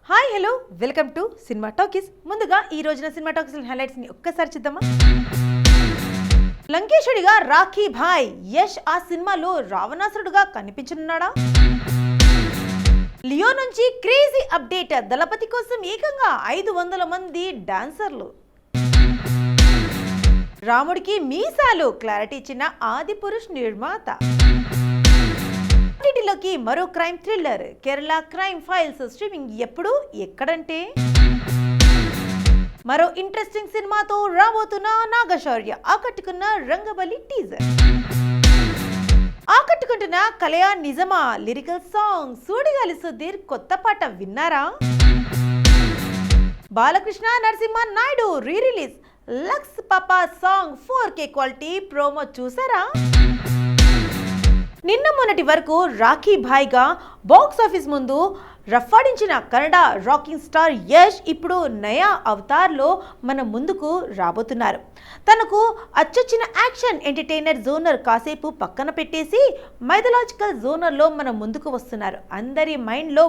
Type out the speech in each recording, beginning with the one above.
Hi hello welcome to cinema talkies. ముందుగా ఈ రోజున సినిమా టాకీస్ హైలైట్స్ ని ఒక్కసారి చూద్దామా. లంకేశుడిగా రాఖీ భాయ్ యష్ ఆ సినిమాలో రావణాసురుడుగా కనిపించనున్నాడా? లియో నుంచి క్రేజీ అప్డేట్, దళపతి కోసం ఏకంగా 500 మంది డాన్సర్లు. రాముడికి మీసాలు క్లారిటీ ఇచ్చిన ఆదిపురుష్ నిర్మాత. ఓటీటీలోకి మరో crime thriller Kerala crime files streaming ఎప్పుడు ఎక్కడంటే మరో ఇంట్రెస్టింగ్ సినిమాతో రాబోతున్న నాగశౌర్య ఆకట్టుకున్న రంగబలి టీజర్. ఆకట్టుకుంటున్న కలయా నిజమా లిరికల్ సాంగ్ సూడిగాలి సుధీర్ కొత్త పాట విన్నారా? Balakrishna Narasimha Naidu re release lux papa song 4K quality promo చూసారా? నిన్న మొన్నటి వరకు రాఖీ భాయ్గా బాక్స్ ఆఫీస్ ముందు రఫాడించిన కన్నడ రాకింగ్ స్టార్ యష్ ఇప్పుడు నయా అవతార్లో మన ముందుకు రాబోతున్నారు. తనకు అచ్చొచ్చిన యాక్షన్ ఎంటర్టైనర్ జోనర్ కాసేపు పక్కన పెట్టేసి మైథలాజికల్ జోనర్లో మన ముందుకు వస్తున్నారు. అందరి మైండ్లో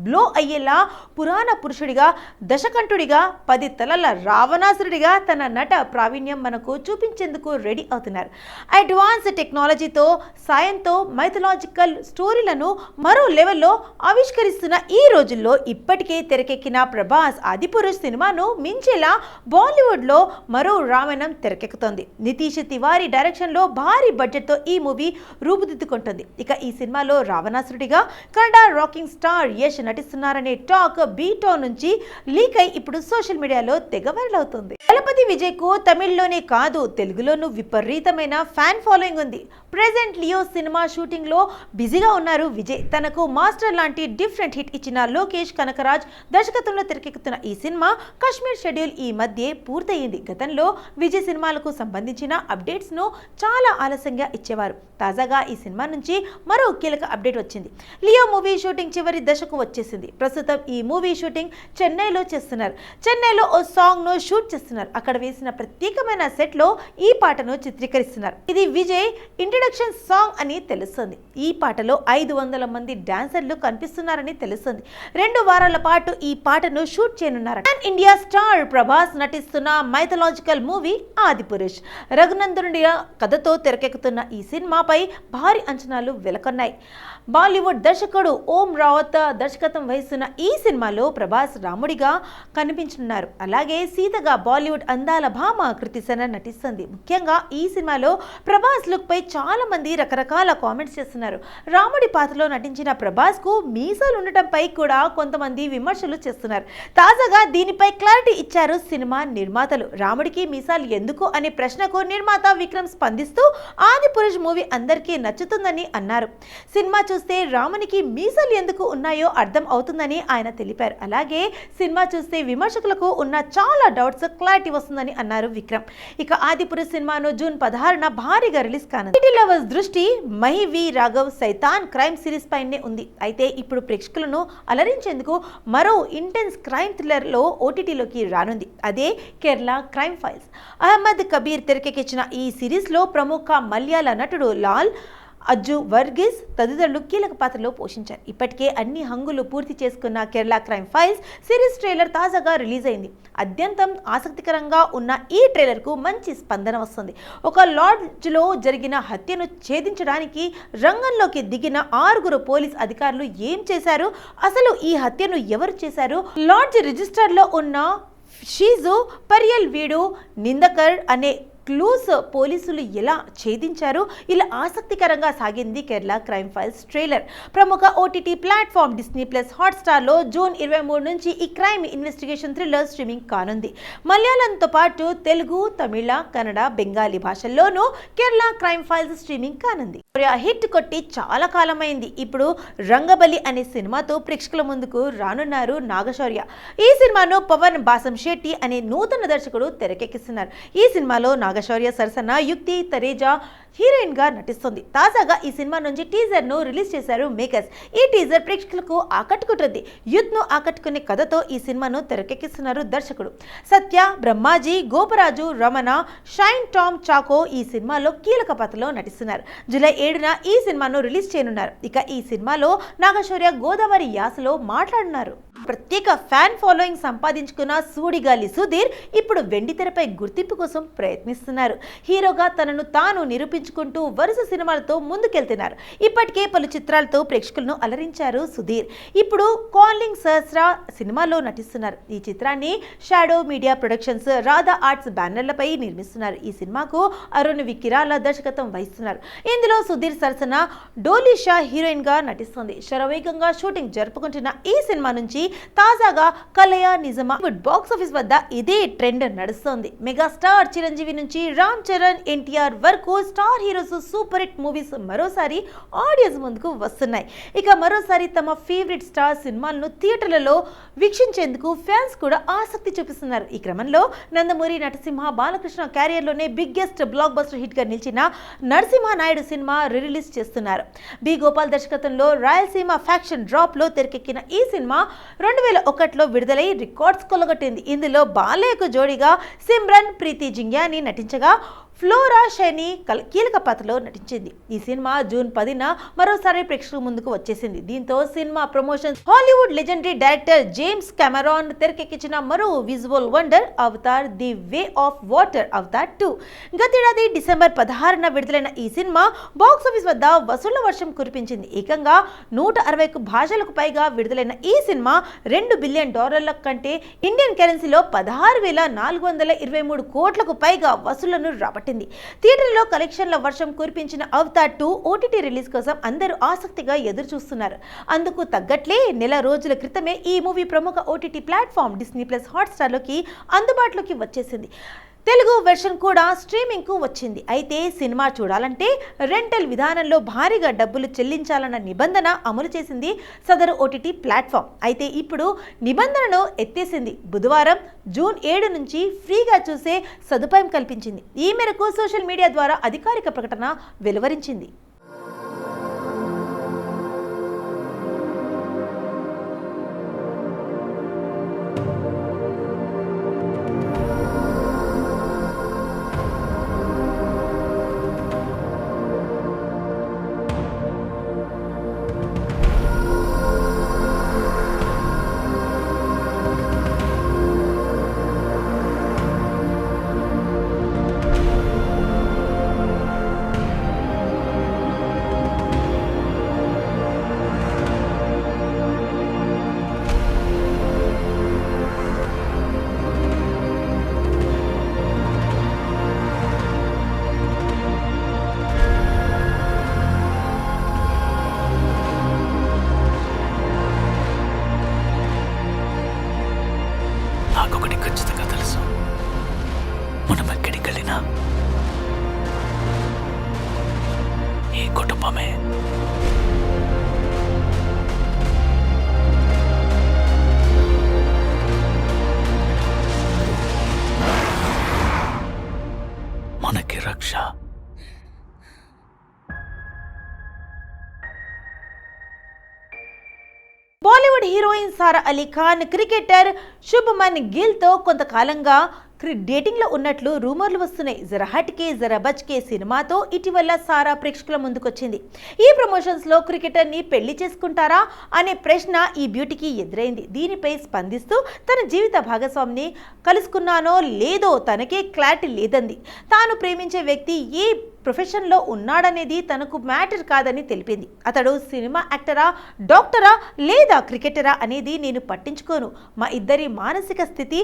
బ్లో అయ్యేలా పురాణ పురుషుడిగా, దశకంఠుడిగా, 10 తలల రావణాసురుడిగా తన నట ప్రావీణ్యం మనకు చూపించేందుకు రెడీ అవుతున్నారు. అడ్వాన్స్ టెక్నాలజీతో సాయంతో మైథలాజికల్ స్టోరీలను మరో లెవెల్లో ఆవిష్కరిస్తున్న ఈ రోజుల్లో ఇప్పటికే తెరకెక్కిన ప్రభాస్ ఆదిపురుష్ సినిమాను మించేలా బాలీవుడ్లో మరో రామాయణం తెరకెక్కుతోంది. నితీష్ తివారీ డైరెక్షన్లో భారీ బడ్జెట్తో ఈ మూవీ రూపుదిద్దుకుంటుంది. ఇక ఈ సినిమాలో రావణాసురుడిగా కన్నడ రాకింగ్ స్టార్ యష్ నటిస్తున్నారనే టాక్ బీటో నుంచి లీక్ అయి ఇప్పుడు సోషల్ మీడియాలో తెగ వైరల్ అవుతుంది. దళపతి విజయ్ కు తమిళ్లోనే కాదు తెలుగులోనూ విపరీతమైన ఫ్యాన్ ఫాలోయింగ్ ఉంది. ప్రెజెంట్ లియో సినిమా షూటింగ్ లో బిజీగా ఉన్నారు విజయ్. తనకు మాస్టర్ లాంటి డిఫరెంట్ హిట్ ఇచ్చిన లోకేష్ కనకరాజ్ దర్శకత్వంలో తెరకెక్కుతున్న ఈ సినిమా కాశ్మీర్ షెడ్యూల్ ఈ మధ్య పూర్తయింది. గతంలో విజయ్ సినిమాలకు సంబంధించిన అప్డేట్స్ ను చాలా ఆలస్యంగా ఇచ్చేవారు. తాజాగా ఈ సినిమా నుంచి మరో కీలక అప్డేట్ వచ్చింది. లియో మూవీ షూటింగ్ చివరి దశకు వచ్చేసింది. ప్రస్తుతం ఈ మూవీ షూటింగ్ చెన్నైలో చేస్తున్నారు. చెన్నైలో ఓ సాంగ్ ను షూట్ చేస్తున్నారు. అక్కడ వేసిన ప్రత్యేకమైన సెట్ లో ఈ పాటను చిత్రీకరిస్తున్నారు. ఇది విజయ్ ఇంట్రడక్షన్ సాంగ్ అని తెలుస్తుంది. ఈ పాటలో 500 మంది డాన్సర్లు కనిపిస్తున్నారని తెలుస్తుంది. 2 వారాల పాటు ఈ పాటను షూట్ చేయనున్నారు. పాన్ ఇండియా స్టార్ ప్రభాస్ నటిస్తున్న మైథలాజికల్ మూవీ ఆదిపురుష్ రఘునందనుడి కథతో తెరకెక్కుతున్న ఈ సినిమాపై భారీ అంచనాలు వెలకొన్నాయి. బాలీవుడ్ దర్శకుడు ఓం రావత్ దర్శకత్వం వహిస్తున్న ఈ సినిమాలో ప్రభాస్ రాముడిగా కనిపించనున్నారు. అలాగే సీతగా బాలీవుడ్ అందాల భామ కృతి సనన్ నటిస్తుంది. ముఖ్యంగా ఈ సినిమాలో ప్రభాస్ లుక్ పై చాలా మంది రకరకాల కామెంట్స్ చేస్తున్నారు. రాముడి పాత్రలో నటించిన ప్రభాస్ కు మీసాలు ఉండటంపై కూడా కొంతమంది విమర్శలు చేస్తున్నారు. తాజాగా దీనిపై క్లారిటీ ఇచ్చారు సినిమా నిర్మాతలు. రాముడికి మీసాలు ఎందుకు అనే ప్రశ్నకు నిర్మాత విక్రమ్ స్పందిస్తూ ఆదిపురుష్ మూవీ అందరికీ నచ్చుతుందని అన్నారు. సినిమా చూస్తే రామునికి మీసాలు ఎందుకు ఉన్నాయో అర్థం అవుతుందని ఆయన తెలిపారు. అలాగే సినిమా చూస్తే విమర్శకులకు ఉన్న చాలా డౌట్స్ క్లారిటీ వస్తుందని అన్నారు విక్రమ్. ఇక ఆదిపురుష్ సినిమాను జూన్ 16న భారీగా రిలీజ్ కానుంది. సిటీ లవర్స్ దృష్టి మహి వి రాఘవ్ సైతాన్ క్రైమ్ సిరీస్ పైనే ఉంది. అయితే ఇప్పుడు ప్రేక్షకులను అలరించేందుకు మరో ఇంటెన్స్ క్రైమ్ థ్రిల్లర్ లో ఓటీటీలోకి రానుంది. అదే కేరళ క్రైమ్ ఫైల్స్. అహ్మద్ కబీర్ తెరకెక్కించిన ఈ సిరీస్ లో ప్రముఖ మలయాళ నటుడు లాల్ అజ్జు వర్గీస్ తదితరులు కీలక పాత్రలో పోషించారు. ఇప్పటికే అన్ని హంగులు పూర్తి చేసుకున్న Kerala crime files series trailer తాజాగా రిలీజ్ అయింది. అత్యంతం ఆసక్తికరంగా ఉన్న ఈ ట్రైలర్ కు మంచి స్పందన వస్తుంది. ఒక లాడ్జ్ లో జరిగిన హత్యను ఛేదించడానికి రంగంలోకి దిగిన 6 పోలీస్ అధికారులు ఏం చేశారు, అసలు ఈ హత్యను ఎవరు చేశారు, లాడ్జ్ రిజిస్టర్ లో ఉన్న షీజు పరియల్ వీడు నిందకర్ అనే క్లూస్ పోలీసులు ఎలా ఛేదించారు, ఇలా ఆసక్తికరంగా సాగింది కేరళ క్రైమ్ ఫైల్స్ ట్రైలర్. ప్రముఖ OTT platform Disney plus Hotstar లో జూన్ 23 నుంచి ఈ క్రైమ్ ఇన్వెస్టిగేషన్ థ్రిల్లర్ స్ట్రీమింగ్ కానుంది. మలయాళంతో పాటు తెలుగు, తమిళ, కన్నడ, బెంగాలీ భాషల్లోనూ కేరళ క్రైమ్ ఫైల్స్ స్ట్రీమింగ్ కానుంది. హిట్ కొట్టి చాలా కాలమైంది. ఇప్పుడు రంగబలి అనే సినిమాతో ప్రేక్షకుల ముందుకు రానున్నారు నాగశౌర్య. ఈ సినిమాను పవన్ బాసం శెట్టి అనే నూతన దర్శకుడు తెరకెక్కిస్తున్నారు. ఈ సినిమాలో నాగశౌర్య సరసన యుక్తి తరేజా హీరోయిన్ గా నటిస్తుంది. తాజాగా ఈ సినిమా నుంచి టీజర్ ను రిలీజ్ చేశారు మేకర్స్. ఈ టీజర్ ప్రేక్షకులకు ఆకట్టుకుంటుంది. యూత్ ను ఆకట్టుకునే కథతో ఈ సినిమాను తెరకెక్కిస్తున్నారు దర్శకుడు. సత్య, బ్రహ్మాజీ, గోపరాజు, రమణ, షైన్ టామ్ చాకో ఈ సినిమాలో కీలక పాత్రలో నటిస్తున్నారు. జూలై 7న ఈ సినిమాను రిలీజ్ చేయనున్నారు. ఇక ఈ సినిమాలో నాగశౌర్య గోదావరి యాసలో మాట్లాడుతున్నారు. ప్రత్యేక ఫ్యాన్ ఫాలోయింగ్ సంపాదించుకున్న సూడిగాలి సుధీర్ ఇప్పుడు వెండితెరపై గుర్తింపు కోసం ప్రయత్నిస్తున్నారు. హీరోగా తనను తాను నిరూపించుకుంటూ వరుస సినిమాలతో ముందుకెళ్తున్నారు. ఇప్పటికే పలు చిత్రాలతో ప్రేక్షకులను అలరించారు సుధీర్. ఇప్పుడు కాలింగ్ సహస్రా సినిమాలో నటిస్తున్నారు. ఈ చిత్రాన్ని shadow media productions, Radha Arts బ్యానర్లపై నిర్మిస్తున్నారు. ఈ సినిమాకు అరుణ్ వికిరాల దర్శకత్వం వహిస్తున్నారు. ఇందులో సుధీర్ సరసన డోలీ షా హీరోయిన్ గా నటిస్తుంది. శరవేగంగా షూటింగ్ జరుపుకుంటున్న ఈ సినిమా నుంచి తాజాగా కలయా నిజమా బాక్స్ ఆఫీస్ వద్ద ఇదే ట్రెండ్ నడుస్తోంది. మెగాస్టార్ చిరంజీవి నుంచి రామ్ చరణ్, ఎన్టీఆర్ వరకు star heroes super hit movies మరోసారి ఆడియన్స్ ముందుకు వస్తున్నాయి. ఇక మరోసారి తమ ఫేవరెట్ స్టార్ సినిమాలను థియేటర్లలో వీక్షించేందుకు ఫ్యాన్స్ కూడా ఆసక్తి చూపిస్తున్నారు. ఈ క్రమంలో నందమూరి నటసింహ బాలకృష్ణ క్యారియర్లోనే బిగ్గెస్ట్ బ్లాక్ బస్టర్ హిట్ గా నిలిచిన నరసింహ నాయుడు సినిమా రిలీజ్ చేస్తున్నారు. బి గోపాల్ దర్శకత్వంలో రాయలసీమ ఫ్యాక్షన్ డ్రాప్ లో తెరకెక్కిన ఈ సినిమా 2001లో విడుదలై రికార్డ్స్ కొల్లగొట్టింది. ఇందులో బాలయ్యకు జోడీగా సిమ్రన్ ప్రీతి జింగ్యాని నటించగా ఫ్లోరా షైనీ కీలక పాత్రలో నటించింది. ఈ సినిమా జూన్ 10న మరోసారి ప్రేక్షకుల ముందుకు వచ్చేసింది. దీంతో cinema promotions Hollywood legendary director James Cameron తెరకెక్కించిన మరో visual wonder Avatar the way of water Avatar 2 గతేడాది డిసెంబర్ 16న విడుదలైన ఈ సినిమా బాక్స్ ఆఫీస్ వద్ద వసూళ్ల వర్షం కురిపించింది. ఏకంగా 160 భాషలకు పైగా విడుదలైన ఈ సినిమా $2 బిలియన్ కంటే ఇండియన్ కరెన్సీలో 16,423 కోట్లకు పైగా వసూళ్లను రాబట్టింది. థియేటర్లో కలెక్షన్ల వర్షం కురిపించిన అవతార్ 2 ఓటీటీ రిలీజ్ కోసం అందరూ ఆసక్తిగా ఎదురు చూస్తున్నారు. అందుకు తగ్గట్లే నెల రోజుల క్రితమే ఈ మూవీ ప్రముఖ OTT platform Disney plus Hotstar లోకి అందుబాటులోకి వచ్చేసింది. తెలుగు వెర్షన్ కూడా స్ట్రీమింగ్ కు వచ్చింది. అయితే సినిమా చూడాలంటే రెంటల్ విధానంలో భారీగా డబ్బులు చెల్లించాలన్న నిబంధన అమలు చేసింది సదరు ఓటీటీ ప్లాట్ఫామ్. అయితే ఇప్పుడు నిబంధనను ఎత్తేసింది. బుధవారం జూన్ 7 నుంచి ఫ్రీగా చూసే సదుపాయం కల్పించింది. ఈ మేరకు సోషల్ మీడియా ద్వారా అధికారిక ప్రకటన వెలువరించింది. నాకొకటి ఖచ్చితంగా తెలుసు, మనం ఎక్కడికి వెళ్ళినా ఈ కుటుంబమే మనకి రక్ష. బాలీవుడ్ హీరోయిన్ సారా అలీ ఖాన్ క్రికెటర్ శుభమన్ గిల్ తో కొంతకాలంగా డేటింగ్ లో ఉన్నట్లు రూమర్లు వస్తున్నాయి. జరా హట్కే జరా బచ్కే సినిమాతో ఇటీవల సారా ప్రేక్షకుల ముందుకొచ్చింది. ఈ ప్రమోషన్స్ లో క్రికెటర్ ని పెళ్లి చేసుకుంటారా అనే ప్రశ్న ఈ బ్యూటీకి ఎదురైంది. దీనిపై స్పందిస్తూ తన జీవిత భాగస్వామిని కలుసుకున్నానో లేదో తనకే క్లారిటీ లేదంది. తాను ప్రేమించే వ్యక్తి ఏ ప్రొఫెషన్లో ఉన్నాడనేది తనకు మ్యాటర్ కాదని తెలిపింది. అతడు సినిమా యాక్టరా, డాక్టరా లేదా క్రికెటరా అనేది నేను పట్టించుకోను. మా ఇద్దరి మానసిక స్థితి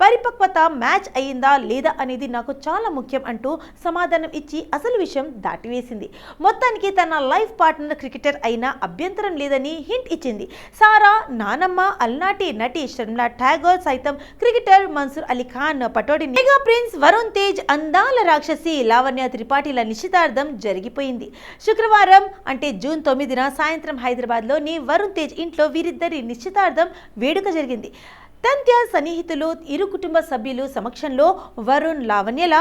పరిపక్వత మ్యాచ్ అయ్యిందా లేదా అనేది నాకు చాలా ముఖ్యం అంటూ సమాధానం ఇచ్చి అసలు విషయం దాటివేసింది. మొత్తానికి తన లైఫ్ పార్ట్నర్ క్రికెటర్ అయినా అభ్యంతరం లేదని హింట్ ఇచ్చింది. సారా నానమ్మ, అల్నాటి నటి షర్మిలా ఠాగూర్ సైతం cricketer Mansoor Ali Khan Pataudi mega prince Varun Tej, అందాల రాక్షసి లావణ్య త్రిపాఠిల నిశ్చితార్థం జరిగిపోయింది. శుక్రవారం అంటే జూన్ 9న సాయంత్రం హైదరాబాద్లోని వరుణ్ తేజ్ ఇంట్లో వీరిద్దరి నిశ్చితార్థం వేడుక జరిగింది. తంత్య సన్నిహితులు, ఇరు కుటుంబ సభ్యులు సమక్షంలో వరుణ్ లావణ్యల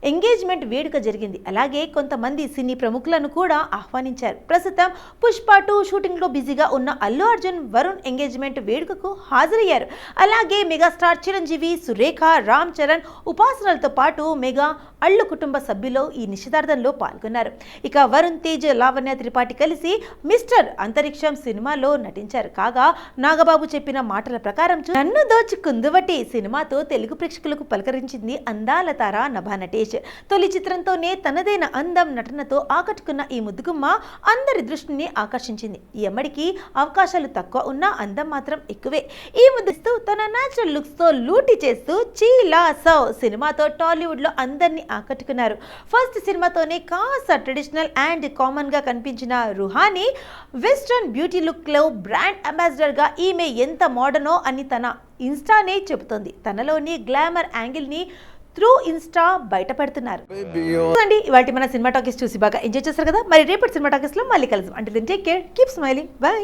ఎంగేజ్మెంట్ వేడుక జరిగింది. అలాగే కొంతమంది సినీ ప్రముఖులను కూడా ఆహ్వానించారు. ప్రస్తుతం పుష్ప 2 షూటింగ్లో బిజీగా ఉన్న అల్లు అర్జున్, వరుణ్ ఎంగేజ్మెంట్ వేడుకకు హాజరయ్యారు. అలాగే మెగాస్టార్ చిరంజీవి, సురేఖ, రామ్ చరణ్, ఉపాసనలతో పాటు మెగా అల్లు కుటుంబ సభ్యులు ఈ నిశ్చితార్థంలో పాల్గొన్నారు. ఇక వరుణ్ తేజ్, లావణ్య త్రిపాఠి కలిసి మిస్టర్ అంతరిక్షం సినిమాలో నటించారు. కాగా నాగబాబు చెప్పిన మాటల ప్రకారం నన్ను దోచుకుందువటి సినిమాతో తెలుగు ప్రేక్షకులకు పలకరించింది అందాల తార నభా నటేష్. తొలి చిత్రంతోనే తనదైన అందం, నటనతో ఆకట్టుకున్న ఈ ముద్దుగుమ్మ అందరి దృష్టిని ఆకర్షించింది. ఈ అమ్మడికి అవకాశాలు తక్కువ ఉన్నా అందం మాత్రం ఎక్కువే. ఈ ముద్దిస్తూ తన న్యాచురల్ లుక్స్ తో లూటీ చేస్తూ చీలా సౌ సినిమాతో టాలీవుడ్ లో అందరినీ ఆకట్టుకున్నారు. ఫస్ట్ సినిమాతోనే కాస్త ట్రెడిషనల్ అండ్ కామన్ గా కనిపించిన రుహానీ వెస్ట్రన్ బ్యూటీ లుక్ లో బ్రాండ్ అంబాసిడర్ గా ఈమె ఎంత మోడర్నో అని తన ఇన్స్టానే చెబుతోంది. తనలోని గ్లామర్ యాంగిల్ ని త్రూ ఇన్స్టా బయట పెడుతున్నారు. అండి ఇవాళ మన సినిమా టాకీస్ చూసి బాగా ఎంజాయ్ చేస్తారు కదా. మరి రేపటి సినిమా టాకీస్ లో మళ్ళీ కలుద్దాం. అంటే take care, keep smiling, by.